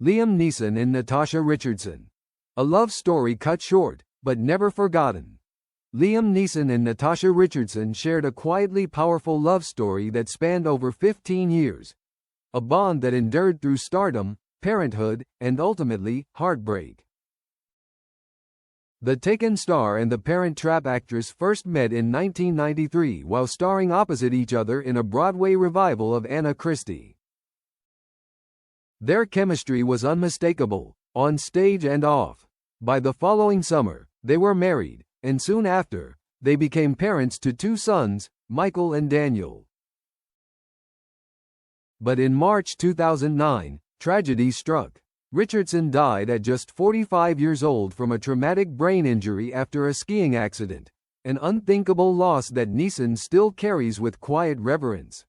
Liam Neeson and Natasha Richardson. A love story cut short, but never forgotten. Liam Neeson and Natasha Richardson shared a quietly powerful love story that spanned over 15 years. A bond that endured through stardom, parenthood, and ultimately, heartbreak. The Taken star and the Parent Trap actress first met in 1993 while starring opposite each other in a Broadway revival of Anna Christie. Their chemistry was unmistakable, on stage and off. By the following summer, they were married, and soon after, they became parents to 2 sons, Michael and Daniel. But in March 2009, tragedy struck. Richardson died at just 45 years old from a traumatic brain injury after a skiing accident, an unthinkable loss that Neeson still carries with quiet reverence.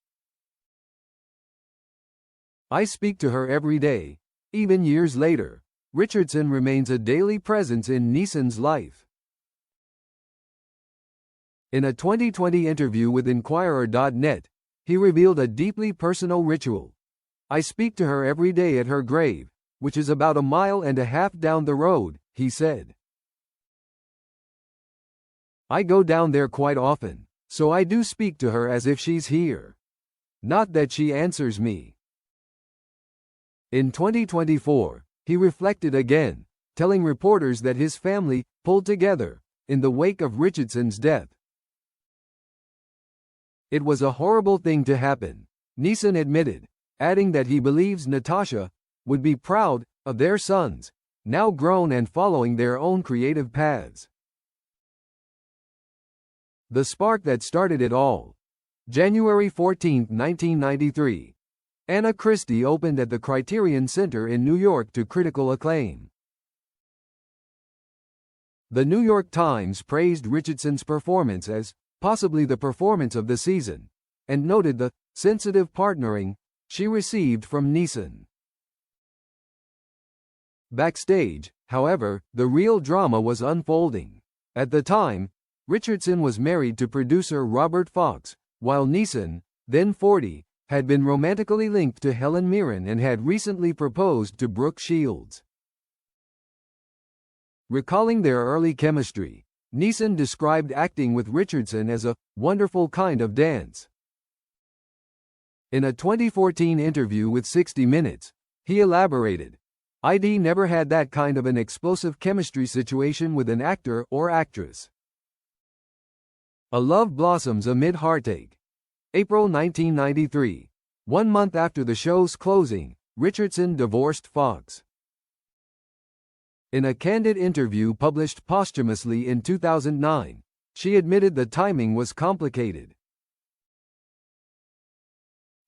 I speak to her every day. Even years later, Richardson remains a daily presence in Neeson's life. In a 2020 interview with Inquirer.net, he revealed a deeply personal ritual. I speak to her every day at her grave, which is about 1.5 miles down the road, he said. I go down there quite often, so I do speak to her as if she's here. Not that she answers me. In 2024, he reflected again, telling reporters that his family pulled together in the wake of Richardson's death. It was a horrible thing to happen, Neeson admitted, adding that he believes Natasha would be proud of their sons, now grown and following their own creative paths. The spark that started it all. January 14, 1993. Anna Christie opened at the Criterion Center in New York to critical acclaim. The New York Times praised Richardson's performance as possibly the performance of the season, and noted the sensitive partnering she received from Neeson. Backstage, however, the real drama was unfolding. At the time, Richardson was married to producer Robert Fox, while Neeson, then 40, had been romantically linked to Helen Mirren and had recently proposed to Brooke Shields. Recalling their early chemistry, Neeson described acting with Richardson as a wonderful kind of dance. In a 2014 interview with 60 Minutes, he elaborated, "I'd never had that kind of an explosive chemistry situation with an actor or actress. A love blossoms amid heartache." April 1993. 1 month after the show's closing, Richardson divorced Fox. In a candid interview published posthumously in 2009, she admitted the timing was complicated.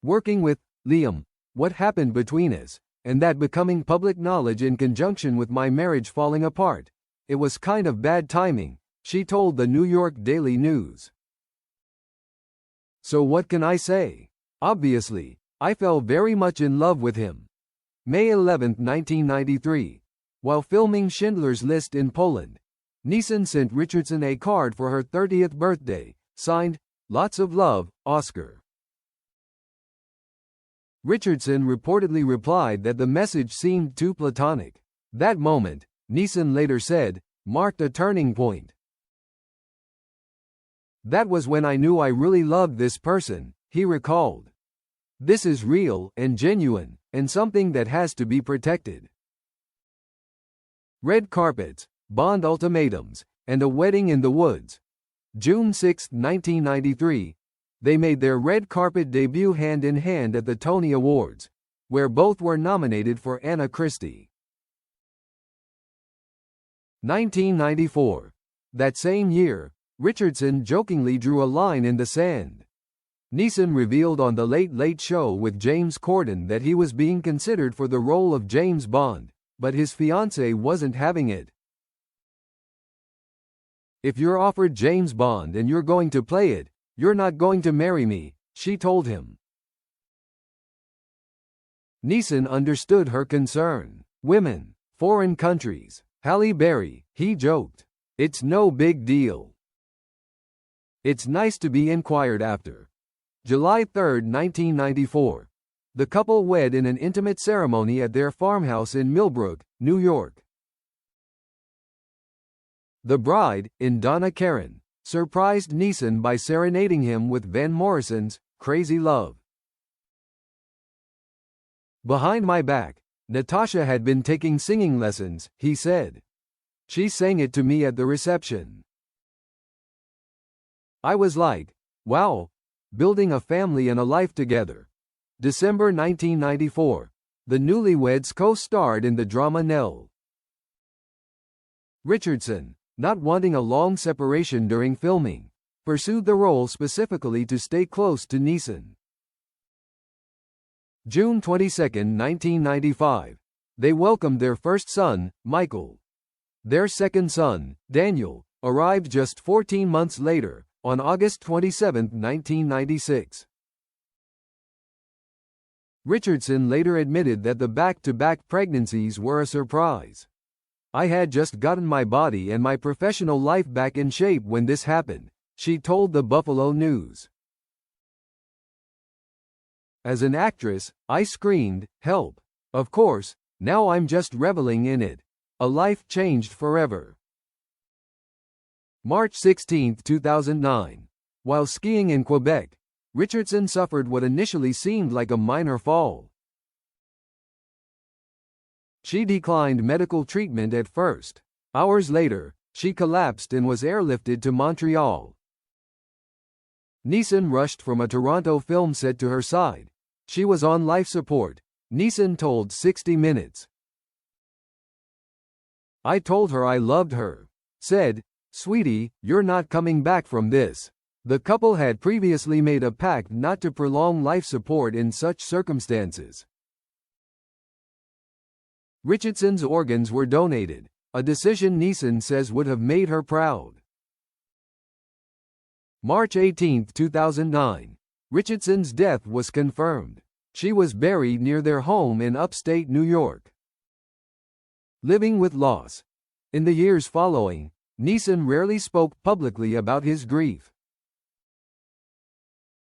Working with Liam, what happened between us, and that becoming public knowledge in conjunction with my marriage falling apart, it was kind of bad timing, she told the New York Daily News. So what can I say? Obviously, I fell very much in love with him. May 11, 1993. While filming Schindler's List in Poland, Neeson sent Richardson a card for her 30th birthday, signed, "Lots of love, Oscar." Richardson reportedly replied that the message seemed too platonic. That moment, Neeson later said, marked a turning point. "That was when I knew I really loved this person," he recalled. "This is real and genuine, and something that has to be protected." Red carpets, Bond ultimatums, and a wedding in the woods. June 6, 1993. They made their red carpet debut hand in hand at the Tony Awards, where both were nominated for Anna Christie. 1994. That same year, Richardson jokingly drew a line in the sand. Neeson revealed on The Late Late Show with James Corden that he was being considered for the role of James Bond, but his fiancée wasn't having it. "If you're offered James Bond and you're going to play it, you're not going to marry me," she told him. Neeson understood her concern. Women, foreign countries, Halle Berry, he joked. "It's no big deal. It's nice to be inquired after." July 3, 1994. The couple wed in an intimate ceremony at their farmhouse in Millbrook, New York. The bride, in Donna Karan, surprised Neeson by serenading him with Van Morrison's Crazy Love. Behind my back, Natasha had been taking singing lessons, he said. She sang it to me at the reception. I was like, wow, building a family and a life together. December 1994. The newlyweds co-starred in the drama Nell. Richardson, not wanting a long separation during filming, pursued the role specifically to stay close to Neeson. June 22, 1995. They welcomed their first son, Michael. Their second son, Daniel, arrived just 14 months later, on August 27, 1996. Richardson later admitted that the back-to-back pregnancies were a surprise. I had just gotten my body and my professional life back in shape when this happened, she told the Buffalo News. As an actress, I screamed, help. Of course, now I'm just reveling in it. A life changed forever. March 16, 2009. While skiing in Quebec, Richardson suffered what initially seemed like a minor fall. She declined medical treatment at first. Hours later, she collapsed and was airlifted to Montreal. Neeson rushed from a Toronto film set to her side. She was on life support, Neeson told 60 Minutes. I told her I loved her. Said, sweetie, you're not coming back from this. The couple had previously made a pact not to prolong life support in such circumstances. Richardson's organs were donated, a decision Neeson says would have made her proud. March 18, 2009. Richardson's death was confirmed. She was buried near their home in upstate New York. Living with loss. In the years following, Neeson rarely spoke publicly about his grief.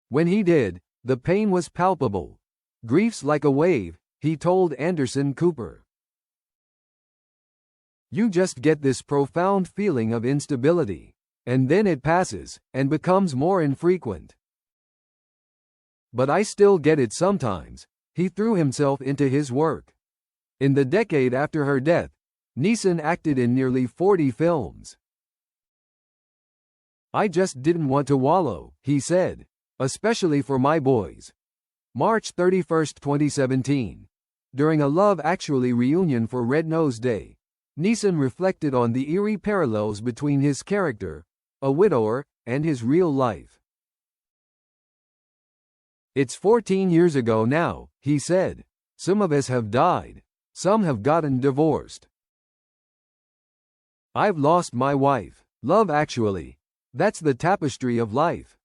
When he did, the pain was palpable. Grief's like a wave, he told Anderson Cooper. You just get this profound feeling of instability, and then it passes, and becomes more infrequent. But I still get it sometimes. He threw himself into his work. In the decade after her death, Neeson acted in nearly 40 films. I just didn't want to wallow, he said. Especially for my boys. March 31, 2017. During a Love Actually reunion for Red Nose Day, Neeson reflected on the eerie parallels between his character, a widower, and his real life. It's 14 years ago now, he said. Some of us have died. Some have gotten divorced. I've lost my wife. Love Actually. That's the tapestry of life.